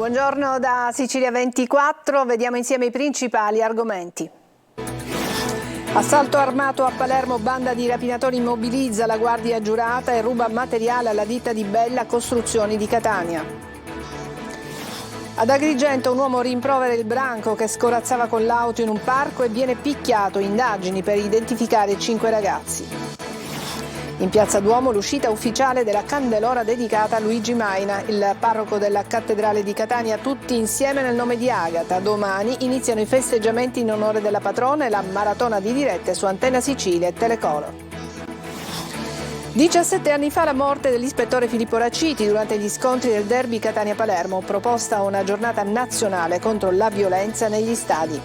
Buongiorno da Sicilia 24, vediamo insieme i principali argomenti. Assalto armato a Palermo, banda di rapinatori immobilizza la guardia giurata e ruba materiale alla ditta di Bella Costruzioni di Catania. Ad Agrigento un uomo rimprovera il branco che scorazzava con l'auto in un parco e viene picchiato, indagini per identificare 5 ragazzi. In Piazza Duomo l'uscita ufficiale della candelora dedicata a Luigi Maina, il parroco della cattedrale di Catania, tutti insieme nel nome di Agata. Domani iniziano i festeggiamenti in onore della patrona e la maratona di dirette su Antenna Sicilia e Telecolor. 17 anni fa la morte dell'ispettore Filippo Raciti durante gli scontri del derby Catania-Palermo, proposta una giornata nazionale contro la violenza negli stadi.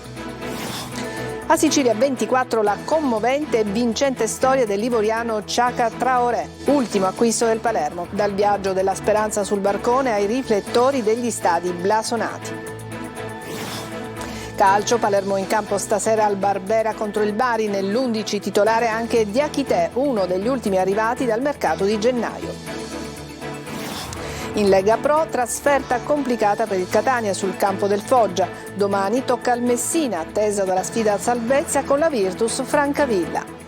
A Sicilia 24 la commovente e vincente storia dell'ivoriano Chaka Traoré, ultimo acquisto del Palermo, dal viaggio della speranza sul barcone ai riflettori degli stadi blasonati. Calcio, Palermo in campo stasera al Barbera contro il Bari, nell'11 titolare anche Diakité, uno degli ultimi arrivati dal mercato di gennaio. In Lega Pro, trasferta complicata per il Catania sul campo del Foggia. Domani tocca al Messina, attesa dalla sfida a salvezza con la Virtus Francavilla.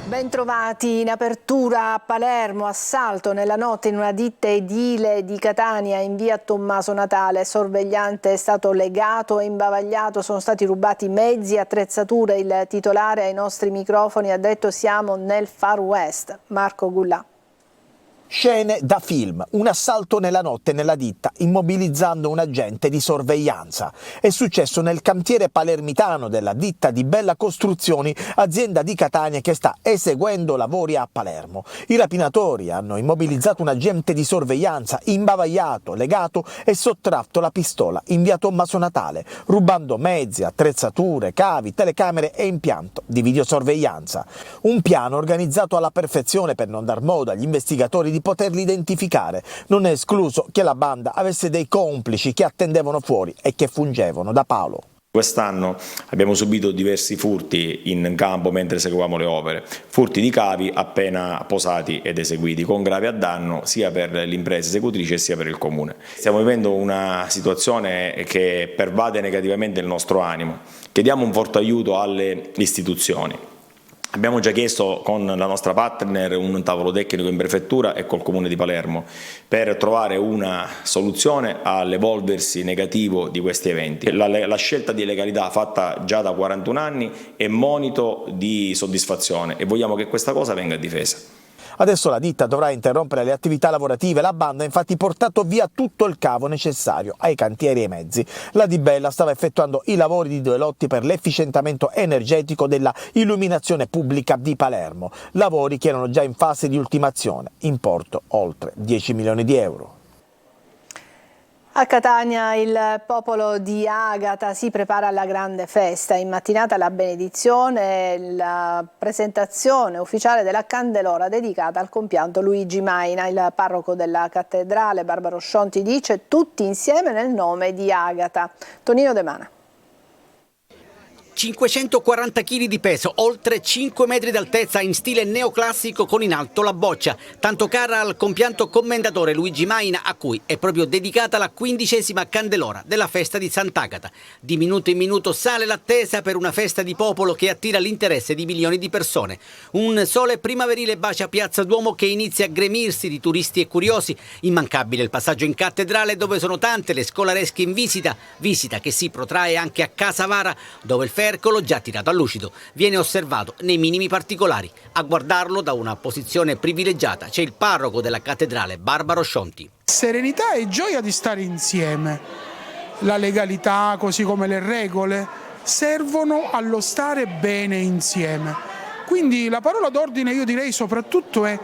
Bentrovati in apertura a Palermo, assalto nella notte in una ditta edile di Catania in via Tommaso Natale, sorvegliante è stato legato e imbavagliato, sono stati rubati mezzi e attrezzature, il titolare ai nostri microfoni ha detto siamo nel Far West. Marco Gullà. Scene da film, un assalto nella notte nella ditta immobilizzando un agente di sorveglianza. È successo nel cantiere palermitano della ditta di Bella Costruzioni, azienda di Catania che sta eseguendo lavori a Palermo. I rapinatori hanno immobilizzato un agente di sorveglianza, imbavagliato, legato e sottratto la pistola in via Tommaso Natale, rubando mezzi, attrezzature, cavi, telecamere e impianto di videosorveglianza. Un piano organizzato alla perfezione per non dar modo agli investigatori di poterli identificare. Non è escluso che la banda avesse dei complici che attendevano fuori e che fungevano da palo. Quest'anno abbiamo subito diversi furti in campo mentre eseguivamo le opere, furti di cavi appena posati ed eseguiti, con grave danno sia per l'impresa esecutrice sia per il comune. Stiamo vivendo una situazione che pervade negativamente il nostro animo. Chiediamo un forte aiuto alle istituzioni. Abbiamo già chiesto con la nostra partner un tavolo tecnico in prefettura e col Comune di Palermo per trovare una soluzione all'evolversi negativo di questi eventi. La scelta di legalità fatta già da 41 anni è monito di soddisfazione e vogliamo che questa cosa venga difesa. Adesso la ditta dovrà interrompere le attività lavorative, la banda ha infatti portato via tutto il cavo necessario ai cantieri e ai mezzi. La Di Bella stava effettuando i lavori di 2 lotti per l'efficientamento energetico della illuminazione pubblica di Palermo, lavori che erano già in fase di ultimazione, importo oltre 10 milioni di euro. A Catania il popolo di Agata si prepara alla grande festa. In mattinata la benedizione e la presentazione ufficiale della candelora dedicata al compianto Luigi Maina. Il parroco della cattedrale Barbaro Scionti dice tutti insieme nel nome di Agata. Tonino De Mana. 540 kg di peso, oltre 5 metri d'altezza in stile neoclassico con in alto la boccia, tanto cara al compianto commendatore Luigi Maina a cui è proprio dedicata la 15ª candelora della festa di Sant'Agata. Di minuto in minuto sale l'attesa per una festa di popolo che attira l'interesse di milioni di persone. Un sole primaverile bacia Piazza Duomo che inizia a gremirsi di turisti e curiosi. Immancabile il passaggio in cattedrale dove sono tante le scolaresche in visita che si protrae anche a Casa Vara dove il Ercolo, già tirato a lucido, viene osservato nei minimi particolari. A guardarlo da una posizione privilegiata c'è il parroco della cattedrale Barbaro Scionti. Serenità e gioia di stare insieme. La legalità, così come le regole, servono allo stare bene insieme. Quindi la parola d'ordine, io direi soprattutto, è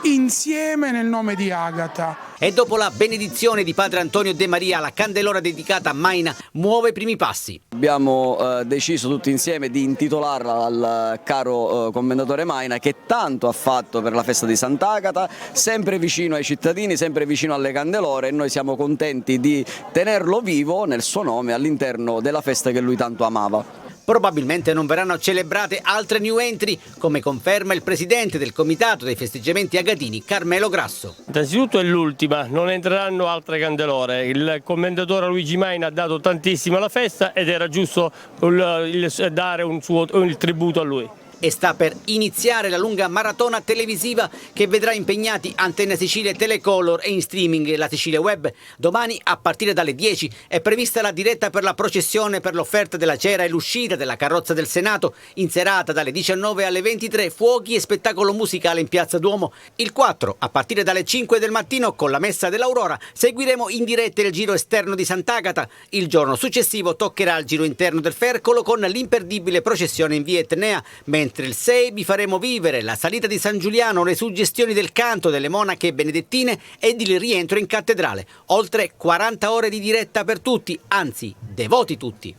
insieme nel nome di Agata. E dopo la benedizione di padre Antonio De Maria, la candelora dedicata a Maina muove i primi passi. Abbiamo deciso tutti insieme di intitolarla al caro commendatore Maina, che tanto ha fatto per la festa di Sant'Agata, sempre vicino ai cittadini, sempre vicino alle candelore, e noi siamo contenti di tenerlo vivo nel suo nome all'interno della festa che lui tanto amava. Probabilmente non verranno celebrate altre new entry, come conferma il presidente del comitato dei festeggiamenti agatini, Carmelo Grasso. Innanzitutto è l'ultima, non entreranno altre candelore. Il commendatore Luigi Maina ha dato tantissimo alla festa ed era giusto dare il tributo a lui. E sta per iniziare la lunga maratona televisiva che vedrà impegnati Antenna Sicilia e Telecolor e in streaming la Sicilia Web. Domani a partire dalle 10 è prevista la diretta per la processione per l'offerta della cera e l'uscita della carrozza del Senato. In serata dalle 19 alle 23 fuochi e spettacolo musicale in Piazza Duomo. Il 4 a partire dalle 5 del mattino con la messa dell'Aurora seguiremo in diretta il giro esterno di Sant'Agata. Il giorno successivo toccherà il giro interno del Fercolo con l'imperdibile processione in via Etnea, mentre il 6 vi faremo vivere la salita di San Giuliano, le suggestioni del canto delle monache benedettine ed il rientro in cattedrale. Oltre 40 ore di diretta per tutti, anzi, devoti tutti.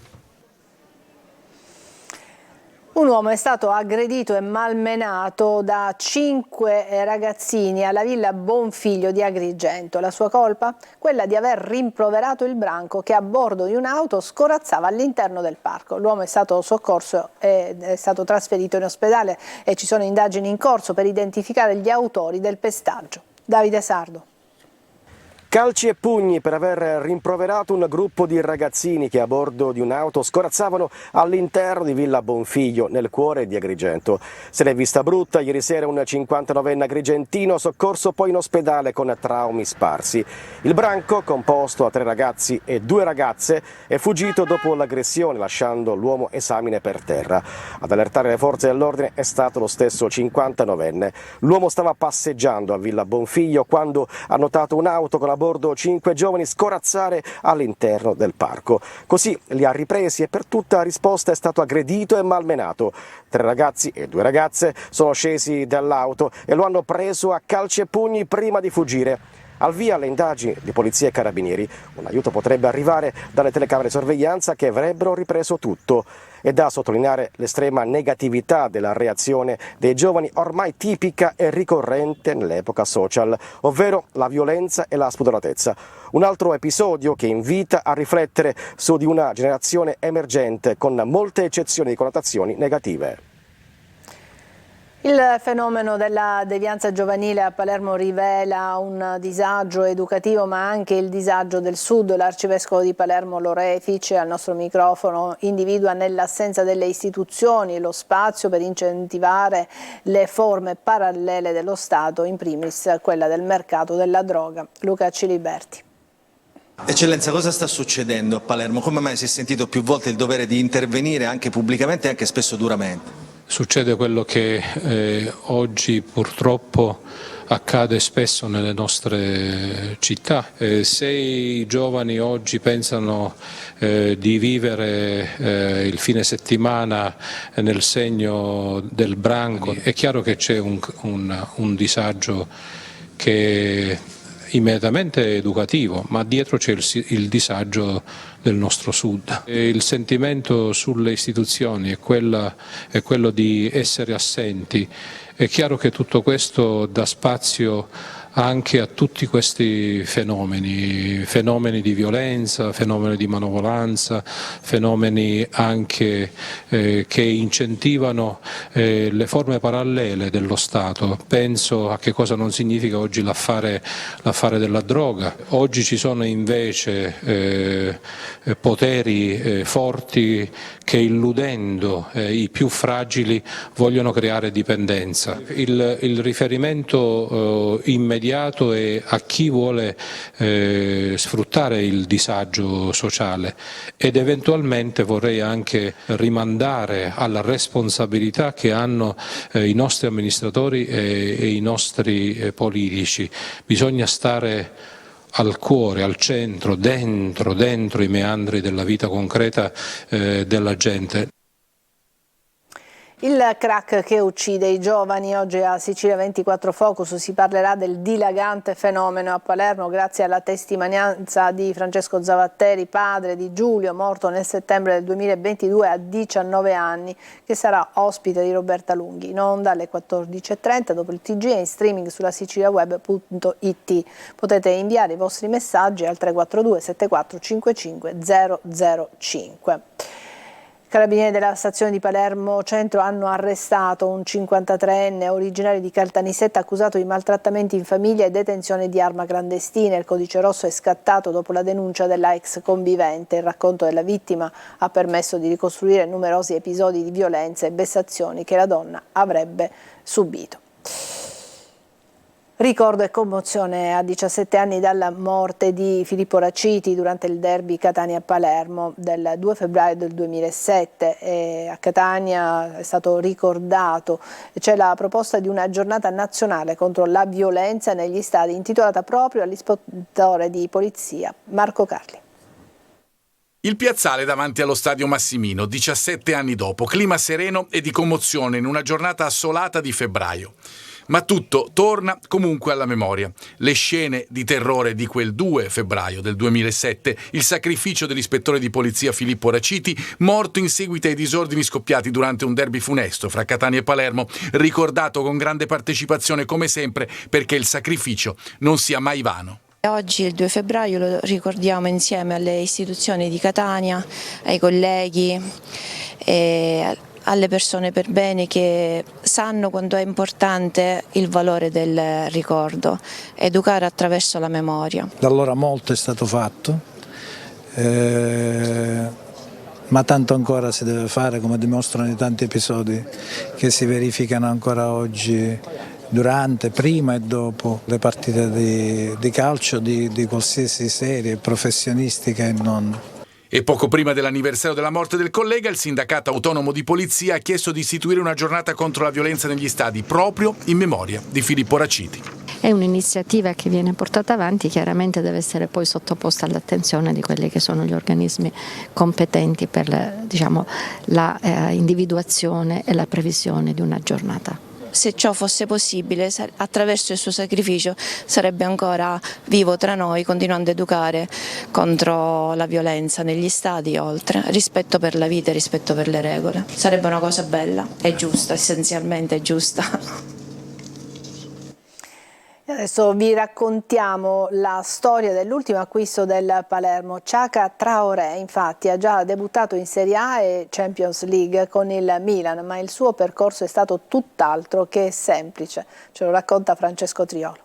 Un uomo è stato aggredito e malmenato da 5 ragazzini alla Villa Bonfiglio di Agrigento. La sua colpa? Quella di aver rimproverato il branco che a bordo di un'auto scorazzava all'interno del parco. L'uomo è stato soccorso e è stato trasferito in ospedale e ci sono indagini in corso per identificare gli autori del pestaggio. Davide Sardo. Calci e pugni per aver rimproverato un gruppo di ragazzini che a bordo di un'auto scorazzavano all'interno di Villa Bonfiglio, nel cuore di Agrigento. Se l'è vista brutta ieri sera un 59enne agrigentino soccorso poi in ospedale con traumi sparsi. Il branco, composto da 3 ragazzi e 2 ragazze, è fuggito dopo l'aggressione lasciando l'uomo esamine per terra. Ad allertare le forze dell'ordine è stato lo stesso 59enne. L'uomo stava passeggiando a Villa Bonfiglio quando ha notato un'auto con a bordo 5 giovani scorazzare all'interno del parco. Così li ha ripresi e per tutta risposta è stato aggredito e malmenato. 3 ragazzi e 2 ragazze sono scesi dall'auto e lo hanno preso a calci e pugni prima di fuggire. Al via le indagini di polizia e carabinieri. Un aiuto potrebbe arrivare dalle telecamere di sorveglianza che avrebbero ripreso tutto. È da sottolineare l'estrema negatività della reazione dei giovani, ormai tipica e ricorrente nell'epoca social, ovvero la violenza e la spudoratezza. Un altro episodio che invita a riflettere su di una generazione emergente con molte eccezioni di connotazioni negative. Il fenomeno della devianza giovanile a Palermo rivela un disagio educativo ma anche il disagio del Sud. L'arcivescovo di Palermo Lorefice al nostro microfono individua nell'assenza delle istituzioni lo spazio per incentivare le forme parallele dello Stato, in primis quella del mercato della droga. Luca Ciliberti. Eccellenza, cosa sta succedendo a Palermo? Come mai si è sentito più volte il dovere di intervenire anche pubblicamente e anche spesso duramente? Succede quello che oggi purtroppo accade spesso nelle nostre città. Se i giovani oggi pensano di vivere il fine settimana nel segno del branco, è chiaro che c'è un disagio che è immediatamente educativo, ma dietro c'è il disagio del nostro Sud. Il sentimento sulle istituzioni è quello di essere assenti. È chiaro che tutto questo dà spazio anche a tutti questi fenomeni di violenza, fenomeni di manovolanza, fenomeni anche che incentivano le forme parallele dello Stato. Penso a che cosa non significa oggi l'affare della droga. Oggi ci sono invece poteri forti che illudendo i più fragili vogliono creare dipendenza. Il riferimento immediato è a chi vuole sfruttare il disagio sociale ed eventualmente vorrei anche rimandare alla responsabilità che hanno i nostri amministratori e i nostri politici. Bisogna stare al cuore, al centro, dentro i meandri della vita concreta della gente. Il crack che uccide i giovani. Oggi a Sicilia 24 Focus si parlerà del dilagante fenomeno a Palermo grazie alla testimonianza di Francesco Zavatteri, padre di Giulio, morto nel settembre del 2022 a 19 anni, che sarà ospite di Roberta Lunghi. In onda alle 14.30 dopo il TG e in streaming sulla siciliaweb.it. Potete inviare i vostri messaggi al 342 74 55 005. Carabinieri della stazione di Palermo Centro hanno arrestato un 53enne originario di Caltanissetta accusato di maltrattamenti in famiglia e detenzione di arma clandestina. Il codice rosso è scattato dopo la denuncia della ex convivente. Il racconto della vittima ha permesso di ricostruire numerosi episodi di violenza e vessazioni che la donna avrebbe subito. Ricordo e commozione a 17 anni dalla morte di Filippo Raciti durante il derby Catania-Palermo del 2 febbraio del 2007. E a Catania è stato ricordato, c'è la proposta di una giornata nazionale contro la violenza negli stadi intitolata proprio all'ispettore di polizia Marco Carli. Il piazzale davanti allo stadio Massimino, 17 anni dopo, clima sereno e di commozione in una giornata assolata di febbraio. Ma tutto torna comunque alla memoria. Le scene di terrore di quel 2 febbraio del 2007, il sacrificio dell'ispettore di polizia Filippo Raciti, morto in seguito ai disordini scoppiati durante un derby funesto fra Catania e Palermo, ricordato con grande partecipazione come sempre perché il sacrificio non sia mai vano. Oggi, il 2 febbraio, lo ricordiamo insieme alle istituzioni di Catania, ai colleghi e alle persone per bene che sanno quanto è importante il valore del ricordo, educare attraverso la memoria. Da allora molto è stato fatto, ma tanto ancora si deve fare, come dimostrano i tanti episodi che si verificano ancora oggi durante, prima e dopo le partite di calcio di qualsiasi serie, professionistica e non. E poco prima dell'anniversario della morte del collega, il sindacato autonomo di polizia ha chiesto di istituire una giornata contro la violenza negli stadi, proprio in memoria di Filippo Raciti. È un'iniziativa che viene portata avanti, chiaramente deve essere poi sottoposta all'attenzione di quelli che sono gli organismi competenti per la individuazione e la previsione di una giornata. Se ciò fosse possibile, attraverso il suo sacrificio sarebbe ancora vivo tra noi, continuando ad educare contro la violenza negli stadi e oltre, rispetto per la vita e rispetto per le regole. Sarebbe una cosa bella e giusta, essenzialmente giusta. Adesso vi raccontiamo la storia dell'ultimo acquisto del Palermo. Chaka Traoré infatti ha già debuttato in Serie A e Champions League con il Milan, ma il suo percorso è stato tutt'altro che semplice. Ce lo racconta Francesco Triolo.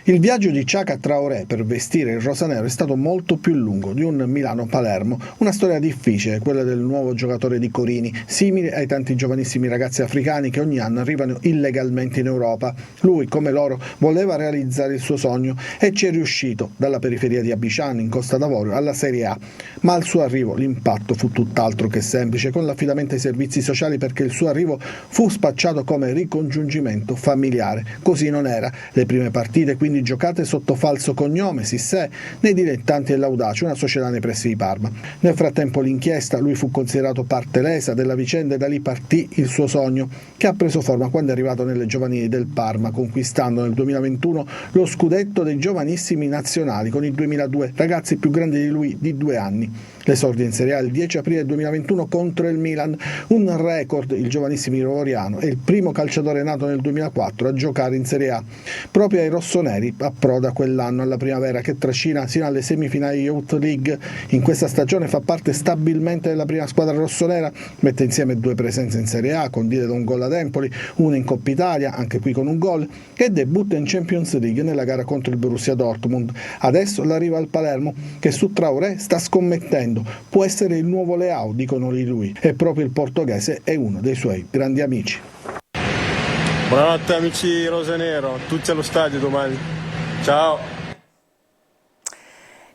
Il viaggio di Chaka Traoré per vestire il rosanero è stato molto più lungo di un Milano-Palermo, una storia difficile, quella del nuovo giocatore di Corini, simile ai tanti giovanissimi ragazzi africani che ogni anno arrivano illegalmente in Europa. Lui, come loro, voleva realizzare il suo sogno e ci è riuscito, dalla periferia di Abidjan in Costa d'Avorio alla Serie A. Ma al suo arrivo l'impatto fu tutt'altro che semplice, con l'affidamento ai servizi sociali, perché il suo arrivo fu spacciato come ricongiungimento familiare. Così non era. Le prime partite quindi giocate sotto falso cognome, Sissè, nei Dilettanti e l'Audace, una società nei pressi di Parma. Nel frattempo l'inchiesta, lui fu considerato parte lesa della vicenda e da lì partì il suo sogno, che ha preso forma quando è arrivato nelle giovanili del Parma, conquistando nel 2021 lo scudetto dei giovanissimi nazionali con i 2002 ragazzi più grandi di lui di 2 anni. L'esordio in Serie A il 10 aprile 2021 contro il Milan, un record. Il giovanissimo ivoriano è il primo calciatore nato nel 2004 a giocare in Serie A. Proprio ai rossoneri approda quell'anno alla primavera, che trascina sino alle semifinali Youth League. In questa stagione fa parte stabilmente della prima squadra rossonera, mette insieme 2 presenze in Serie A, condite da un gol ad Empoli, una in Coppa Italia, anche qui con un gol, e debutta in Champions League nella gara contro il Borussia Dortmund. Adesso l'arriva al Palermo, che su Traoré sta scommettendo. Può essere il nuovo Leao, dicono di lui, e proprio il portoghese è uno dei suoi grandi amici. Buonanotte amici rosanero, tutti allo stadio domani. Ciao.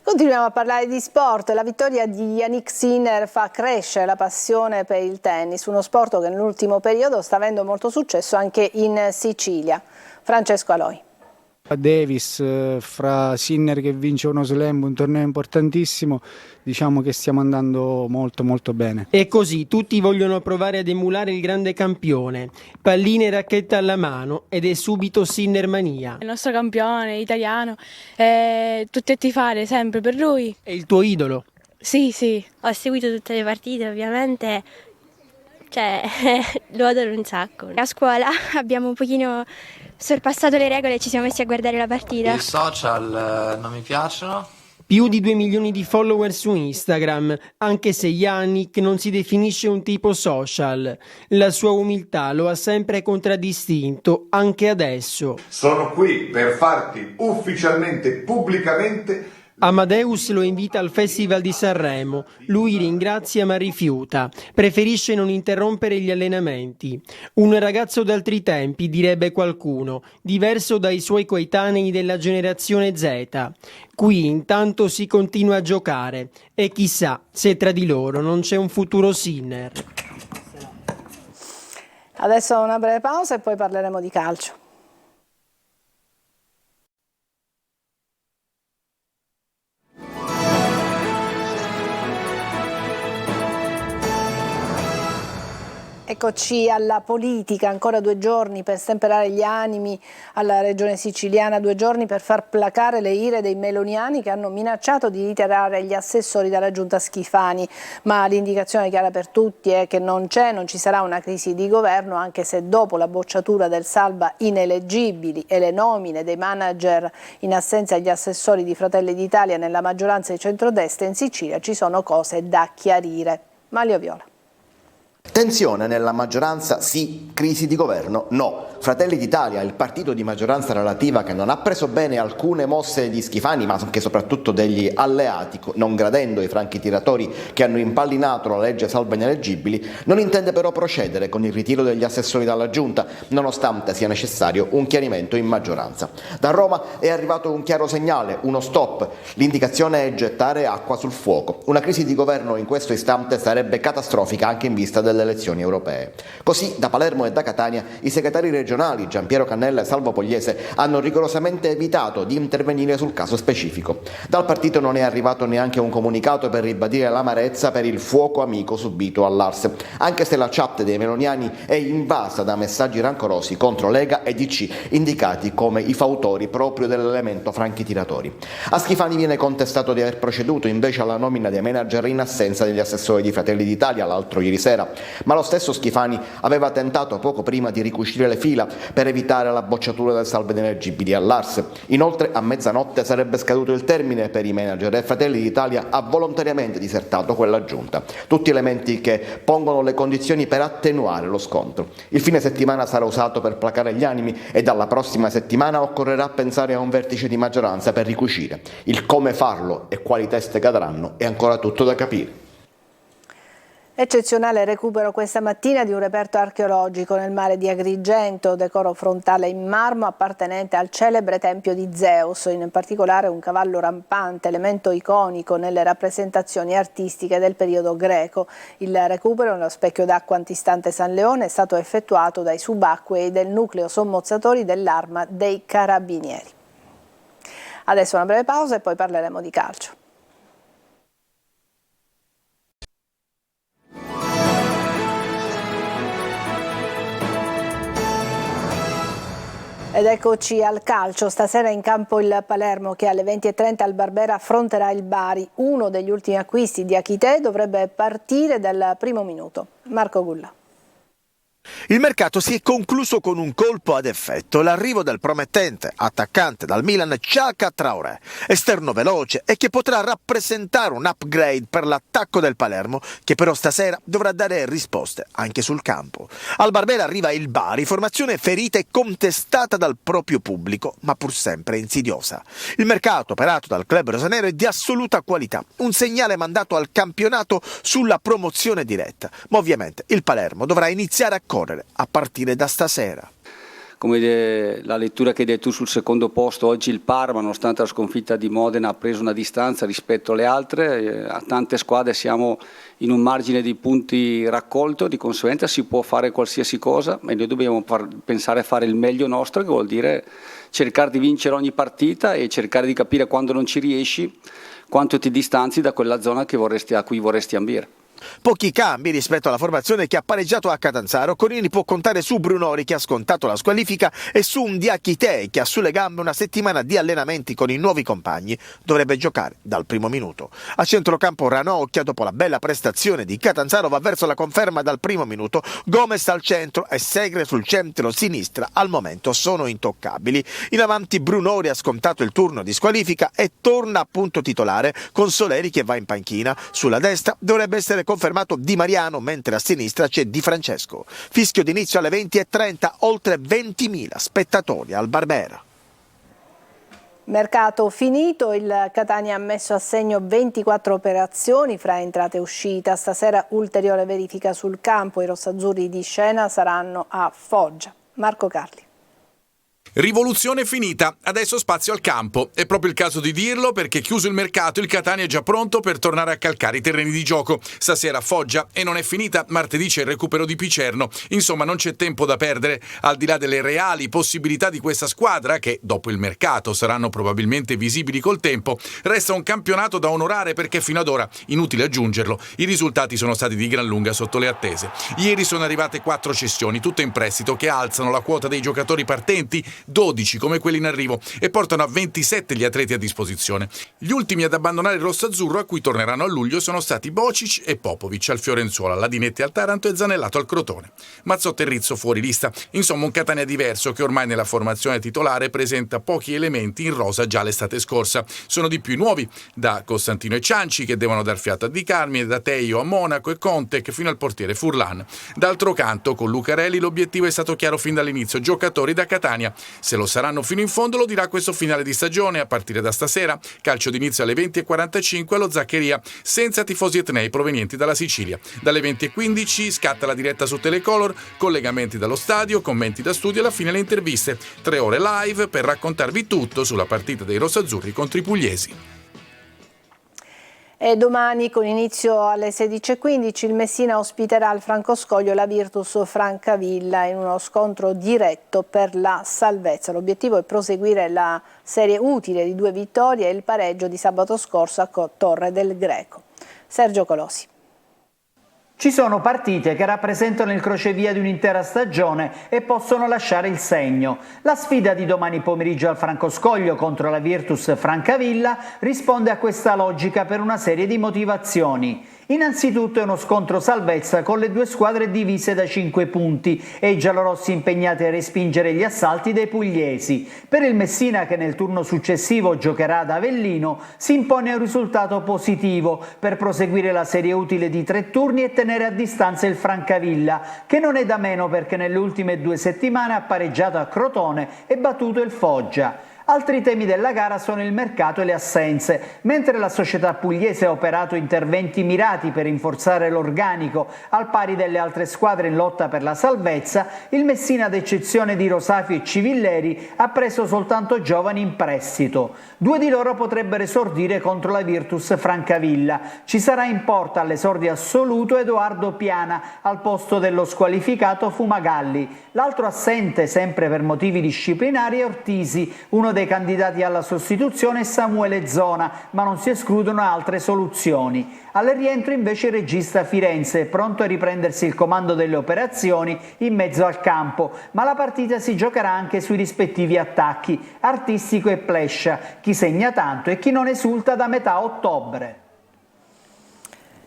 Continuiamo a parlare di sport. La vittoria di Yannick Sinner fa crescere la passione per il tennis, uno sport che nell'ultimo periodo sta avendo molto successo anche in Sicilia. Francesco Aloi. Davis, fra Sinner che vince uno slam, un torneo importantissimo, diciamo che stiamo andando molto bene. E così tutti vogliono provare ad emulare il grande campione, palline e racchetta alla mano, ed è subito Sinner mania. Il nostro campione italiano, tutti a tifare sempre per lui. È il tuo idolo? Sì. Ho seguito tutte le partite ovviamente, lo adoro un sacco. A scuola abbiamo un pochino sorpassato le regole e ci siamo messi a guardare la partita. I social non mi piacciono Più di 2 milioni di follower su Instagram, anche se Yannick non si definisce un tipo social. La sua umiltà lo ha sempre contraddistinto, anche adesso. Sono qui per farti ufficialmente, pubblicamente. Amadeus lo invita al Festival di Sanremo. Lui ringrazia ma rifiuta. Preferisce non interrompere gli allenamenti. Un ragazzo d'altri tempi, direbbe qualcuno, diverso dai suoi coetanei della generazione Z. Qui intanto si continua a giocare e chissà se tra di loro non c'è un futuro Sinner. Adesso una breve pausa e poi parleremo di calcio. Eccoci alla politica, ancora 2 giorni per stemperare gli animi alla regione siciliana, 2 giorni per far placare le ire dei meloniani che hanno minacciato di ritirare gli assessori dalla giunta Schifani, ma l'indicazione chiara per tutti è che non ci sarà una crisi di governo, anche se dopo la bocciatura del salva ineleggibili e le nomine dei manager in assenza agli assessori di Fratelli d'Italia nella maggioranza di centrodestra in Sicilia ci sono cose da chiarire. Maglio Viola. Tensione nella maggioranza sì, crisi di governo no. Fratelli d'Italia, il partito di maggioranza relativa che non ha preso bene alcune mosse di Schifani, ma anche soprattutto degli alleati, non gradendo i franchi tiratori che hanno impallinato la legge salva ineleggibili, non intende però procedere con il ritiro degli assessori dalla giunta, nonostante sia necessario un chiarimento in maggioranza. Da Roma è arrivato un chiaro segnale, uno stop. L'indicazione è gettare acqua sul fuoco. Una crisi di governo in questo istante sarebbe catastrofica anche in vista delle elezioni europee. Così da Palermo e da Catania i segretari regionali Giampiero Cannella e Salvo Pogliese hanno rigorosamente evitato di intervenire sul caso specifico. Dal partito non è arrivato neanche un comunicato per ribadire l'amarezza per il fuoco amico subito all'Ars, anche se la chat dei meloniani è invasa da messaggi rancorosi contro Lega e DC, indicati come i fautori proprio dell'elemento franchi tiratori. A Schifani viene contestato di aver proceduto invece alla nomina dei manager in assenza degli assessori di Fratelli d'Italia l'altro ieri sera, ma lo stesso Schifani aveva tentato poco prima di ricucire le fila per evitare la bocciatura del salvo ineleggibili all'Ars. Inoltre a mezzanotte sarebbe scaduto il termine per i manager e Fratelli d'Italia ha volontariamente disertato quella giunta. Tutti elementi che pongono le condizioni per attenuare lo scontro. Il fine settimana sarà usato per placare gli animi e dalla prossima settimana occorrerà pensare a un vertice di maggioranza per ricucire. Il come farlo e quali teste cadranno è ancora tutto da capire. Eccezionale recupero questa mattina di un reperto archeologico nel mare di Agrigento, decoro frontale in marmo appartenente al celebre tempio di Zeus, in particolare un cavallo rampante, elemento iconico nelle rappresentazioni artistiche del periodo greco. Il recupero nello specchio d'acqua antistante San Leone è stato effettuato dai subacquei del nucleo sommozzatori dell'Arma dei Carabinieri. Adesso una breve pausa e poi parleremo di calcio. Ed eccoci al calcio, stasera in campo il Palermo che alle 20:30 al Barbera affronterà il Bari. Uno degli ultimi acquisti di Achite dovrebbe partire dal primo minuto. Marco Gulla. Il mercato si è concluso con un colpo ad effetto, l'arrivo del promettente attaccante dal Milan Chaka Traoré, esterno veloce e che potrà rappresentare un upgrade per l'attacco del Palermo, che però stasera dovrà dare risposte anche sul campo. Al Barbera arriva il Bari, formazione ferita e contestata dal proprio pubblico, ma pur sempre insidiosa. Il mercato operato dal club rosanero è di assoluta qualità, un segnale mandato al campionato sulla promozione diretta, ma ovviamente il Palermo dovrà iniziare a correre a partire da stasera. Come la lettura che hai detto sul secondo posto, oggi il Parma, nonostante la sconfitta di Modena, ha preso una distanza rispetto alle altre. A tante squadre siamo in un margine di punti raccolto, di conseguenza si può fare qualsiasi cosa e noi dobbiamo pensare a fare il meglio nostro, che vuol dire cercare di vincere ogni partita e cercare di capire quando non ci riesci quanto ti distanzi da quella zona a cui vorresti ambire. Pochi cambi rispetto alla formazione che ha pareggiato a Catanzaro. Corini può contare su Brunori, che ha scontato la squalifica, e su un Diachitei che ha sulle gambe una settimana di allenamenti con i nuovi compagni. Dovrebbe giocare dal primo minuto. A centrocampo Ranocchia, dopo la bella prestazione di Catanzaro, va verso la conferma dal primo minuto. Gomez al centro e Segre sul centro sinistra al momento sono intoccabili. In avanti Brunori ha scontato il turno di squalifica e torna a punto titolare, con Soleri che va in panchina. Sulla destra dovrebbe essere confermato Di Mariano, mentre a sinistra c'è Di Francesco. Fischio d'inizio alle 20:30, oltre 20.000 spettatori al Barbera. Mercato finito, il Catania ha messo a segno 24 operazioni fra entrata e uscita. Stasera ulteriore verifica sul campo, i rossazzurri di scena saranno a Foggia. Marco Carli. Rivoluzione finita, adesso spazio al campo. È proprio il caso di dirlo, perché chiuso il mercato il Catania è già pronto per tornare a calcare i terreni di gioco. Stasera a Foggia, e non è finita, martedì c'è il recupero di Picerno. Insomma, non c'è tempo da perdere. Al di là delle reali possibilità di questa squadra, che dopo il mercato saranno probabilmente visibili col tempo, resta un campionato da onorare, perché fino ad ora, inutile aggiungerlo, i risultati sono stati di gran lunga sotto le attese. Ieri sono arrivate 4 cessioni, tutte in prestito, che alzano la quota dei giocatori partenti, 12 come quelli in arrivo, e portano a 27 gli atleti a disposizione. Gli ultimi ad abbandonare il rossazzurro, a cui torneranno a luglio, sono stati Bocic e Popovic al Fiorenzuola, Ladinetti al Taranto e Zanellato al Crotone. Mazzotta e Rizzo fuori lista. Insomma, un Catania diverso, che ormai nella formazione titolare presenta pochi elementi in rosa già l'estate scorsa. Sono di più i nuovi, da Costantino e Cianci, che devono dar fiato a Di Carmine, da Teio a Monaco e Conte, che fino al portiere Furlan. D'altro canto, con Lucarelli l'obiettivo è stato chiaro fin dall'inizio: giocatori da Catania. Se lo saranno fino in fondo lo dirà questo finale di stagione, a partire da stasera. Calcio d'inizio alle 20:45 allo Zaccheria, senza tifosi etnei provenienti dalla Sicilia. Dalle 20:15 scatta la diretta su Telecolor, collegamenti dallo stadio, commenti da studio e alla fine le interviste. 3 ore live per raccontarvi tutto sulla partita dei rossazzurri contro i pugliesi. E domani, con inizio alle 16:15, il Messina ospiterà al Francoscoglio la Virtus Francavilla in uno scontro diretto per la salvezza. L'obiettivo è proseguire la serie utile di 2 vittorie e il pareggio di sabato scorso a Torre del Greco. Sergio Colosi. Ci sono partite che rappresentano il crocevia di un'intera stagione e possono lasciare il segno. La sfida di domani pomeriggio al Francoscoglio contro la Virtus Francavilla risponde a questa logica per una serie di motivazioni. Innanzitutto è uno scontro salvezza con le 2 squadre divise da 5 punti e i giallorossi impegnati a respingere gli assalti dei pugliesi. Per il Messina, che nel turno successivo giocherà ad Avellino, si impone un risultato positivo per proseguire la serie utile di 3 turni e tenere a distanza il Francavilla, che non è da meno perché nelle ultime 2 settimane ha pareggiato a Crotone e battuto il Foggia. Altri temi della gara sono il mercato e le assenze. Mentre la società pugliese ha operato interventi mirati per rinforzare l'organico al pari delle altre squadre in lotta per la salvezza, il Messina, ad eccezione di Rosafio e Civilleri, ha preso soltanto giovani in prestito. 2 di loro potrebbero esordire contro la Virtus Francavilla. Ci sarà in porta all'esordio assoluto Edoardo Piana al posto dello squalificato Fumagalli. L'altro assente, sempre per motivi disciplinari, è Ortisi. Uno dei candidati alla sostituzione è Samuele Zona, ma non si escludono altre soluzioni. Al rientro invece il regista Firenze, pronto a riprendersi il comando delle operazioni in mezzo al campo, ma la partita si giocherà anche sui rispettivi attacchi, Artistico e Plescia, chi segna tanto e chi non esulta da metà ottobre.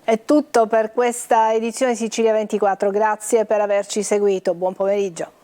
È tutto per questa edizione Sicilia 24, grazie per averci seguito, buon pomeriggio.